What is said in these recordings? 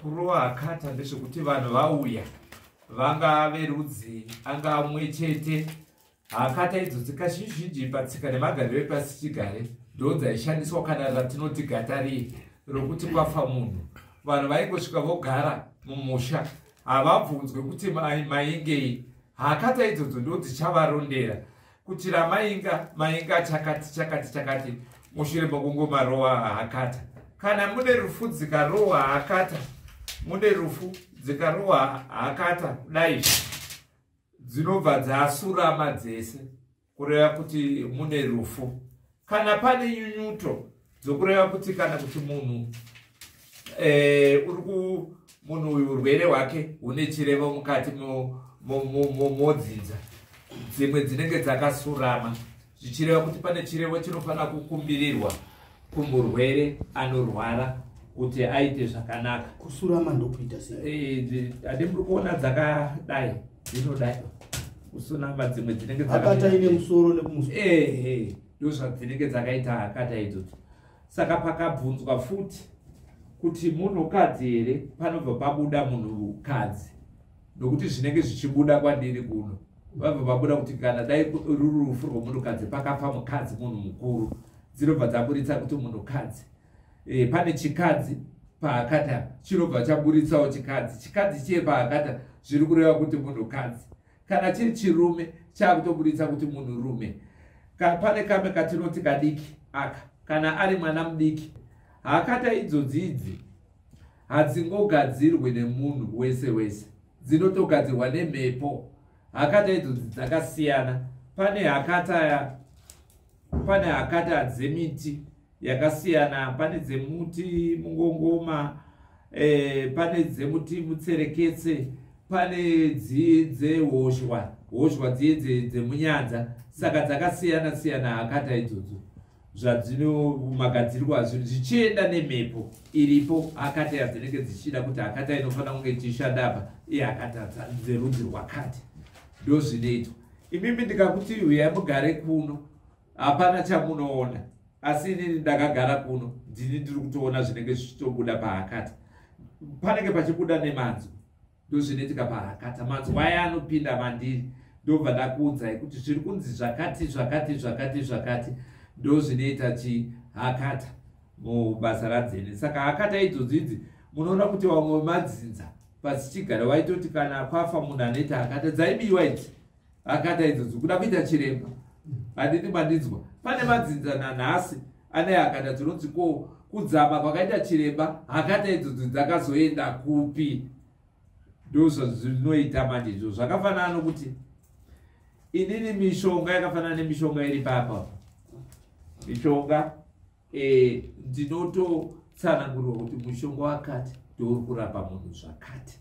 kurowa akata ndezvekuti vanhu vauya vanga verudzi anga mumwe chete. Akata idzo kazhinji patsika nemagariro epasi chigare ndo dzaishandiswa kana ratinoti gatari rokuti kwafa munhu. Vanhu vaingosvika vogara mumusha havabvunzwe kuti maingei. Akata idzodzo ndo dzichavarondera kuti mainga chakati mushure mekungomarowa akata. Kana mune rufu dzikarowa akata, mune rufu dzikarowa akata kudai dzinobva dzasurama dzese kureva kuti mune rufu. Kana pane nyunyuto dzokureva kuti kana kuti munhu munhu uyu urwere hwake hune chirevo mukati modzinza, dzimwe dzinenge dzakasurama zvichireva kuti pane chirevo chinofanira kukumbirirwa kumurwere anorwara kuti aite zvakanaka. Kusurama ndokuita sei? Hadi muri kuona dzakadai dzinodai kusurama, dzimwe dzinenge akata ine musoro nekumusoro. Ndozvadzinenge dzakaita akata idzodzo. Saka pakabvunzwa futi kuti munhukadzi here panobva pabuda munhukadzi, nokuti zvinenge zvichibuda kwandiri kuno vabva pabuda kuti kana dai ruri rufu rwomunhukadzi pakafa mukadzi munhu mukuru, dzinobva dzaburitsa kuti munhukadzi. Pane chikadzi paakata chinobva chaburitsawo chikadzi chiye paakata zviri kureva kuti munhukadzi. Kana chiri chirume chakutoburitsa kuti munhurume. Pane kamwe katinoti kadiki aka, kana ari mwana mudiki. Akata idzodzidzi hadzingogadzirwe nemunhu wese wese, dzinotogadzirwa nemhepo. Akata idzodzi dzakasiyana. Pane akata dzemiti yakasiyana, pane dzemuti mungongoma, pane dzemuti mutsereketse, pane dzehoshwa dziye dzemunyanza. Saka dzakasiyana siyana akata idzodzo zvadzino magadzirirwo azvinhu zvichienda nemhepo iripo. Akata yadzinenge dzichida kuti akata inofanira kunge ichishanda apa akata dzerudzi rwakati ndo zvinoitwa. Imimi ndikakuti uyai mugare kuno hapana chamunoona, asi inini ndakagara kuno ndiri kutoona zvinenge zvichitobuda paakata. Panenge pachibuda nemanzwa, ndo zvinoitika paakata. Manzwa aya anopinda mandiri, ndobva ndakuudzai kuti zviri kunzi zvakati ndo zvinoita chiakata mubasa radzene. Saka akata idzodzidzi munoona kuti vamwe vemadzinza pasi chigara vaitoti kana kwafa munhu anoita akata dzaibiwa idzi akata idzodzo kuda kuita chiremba. Handiti mandidzwa pane madzinza nanhasi ane akata dzinonzi kudzama kwakaita chiremba akata idzodzo dzakazoenda kupi. Ndo zvinoita manje izvo. Zvakafanana nokuti inini mishonga yakafanana nemishonga iri papa. Mishonga ndinototsanangurwa kuti mushonga wakati ndouri kurapa munhu zvakati,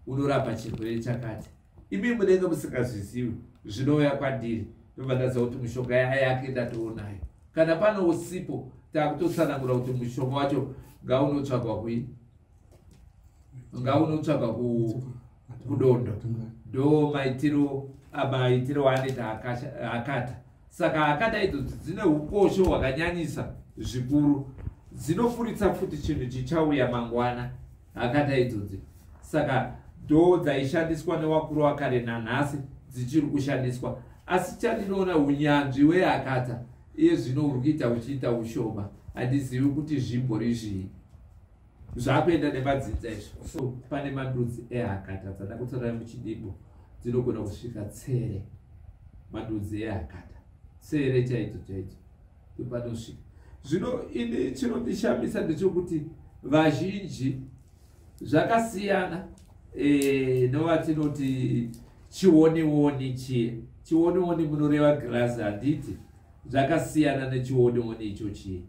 unorapa chirwere chakati. Imi munenge musingazvizivi zvinouya kwandiri, ndobva ndaziva kuti mushonga yake ndatoonayo. Kana pano usipo takutotsanangura kuti mushonga wacho ngaunotsvagwa kui, ngaunotsvagwa kudondo, ndo maitiro waanoita akata. Saka akata idzodzo dzine ukosho hwakanyanyisa zvikuru, dzinofuritsa futi chinhu chichauya mangwana akata idzodzi. Saka ndo dzaishandiswa newakuru wakare nanhasi dzichiri kushandiswa. Asi chandinoona unyanzvi hweakata iye zvino uri kuita uchiita ushoma, handizivi kuti zvimbori zvii zvakuenda nemadzinza izvo. So pane mandudzi eakata dzada kutsara muchidimbo dzinogona kusvika tsere. Mandudzi eakata tsere chaidzo panosvika. Zvino ini chinondishamisa ndechekuti vazhinji zvakasiyana novatinoti chiwoniwoni chiye. Chiwoniwoni munoreva girasi, handiti zvakasiyana nechiwoniwoni icho chiye.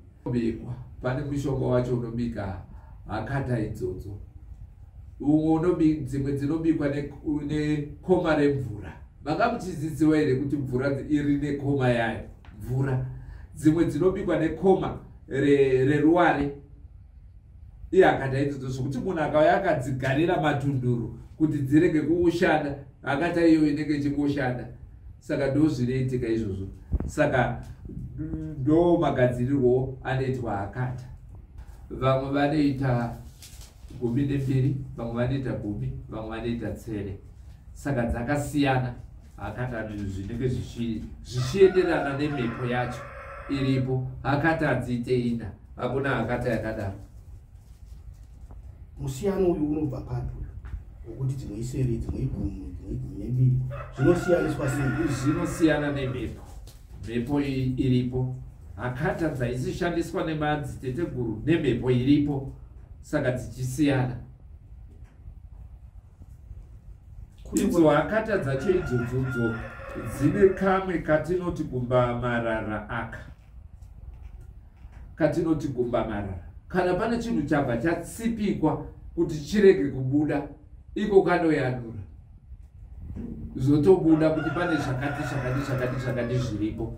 Pane mushonga wacho unobika akata idzodzo. Dzimwe dzinobikwa nekoma remvura. Vakamuchidzidziwa here kuti mvura iri nekoma yayo mvura. Dzimwe dzinobikwa nekoma reruware akata idzodzo zvokuti munhu akauya akadzigarira matunduru kuti dzirege kuushanda, akata iyo inenge ichingoshanda. Saka ndo zvinoitika izvozvo. Saka ndo magadzirirwo anoitwa akata. vamwe vanoita 12, vamwe vanoita 10, vamwe vanoita 9. Saka dzakasiyana akati zvinenge zvichienderana nemhepo yacho iripo. Akati adziite 4, hakuna akati yakadaro. Musiyano uyu unobva papi wokuti dzimwe 7 dzimwe 10 zvinosiyaniswa sei? Zvinosiyana nemhepo. Mhepo iripo akata dzaisishandiswa nemadziteteguru nemhepo iripo, saka dzichisiyana. Idzo akata dzacho idzodzo dzine kamwe katinoti gumba marara aka. Katinoti gumba marara. Kana pane chinhu chabva chatsipikwa kuti chirege kubuda, iko kanoyanura. Zotobuda kuti pane zvakati zviripo.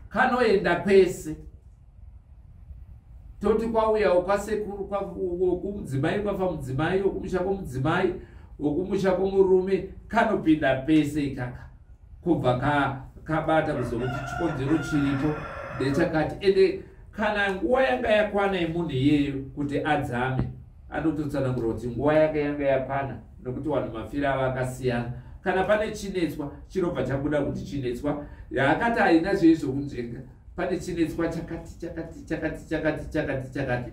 Kanoenda kwese. Toti kwauyawo kwasekuru kwakumudzimai kwafa mudzimai, wokumusha kwomudzimai, wokumusha kwomurume, kanopinda pese ikaka. Kubva kabata kuzokuti chikonzero chiripo ndechakati. Ende kana nguva yanga yakwana yemunhu iyeyo kuti adzame, anototsanangura kuti nguva yanga yakwana, nokuti vanhu mafira ava akasiyana. Kana pane chinetswa chinobva chabuda kuti chinetswa yakati haina zveizvo kunzvenga, pane chinetswa chakati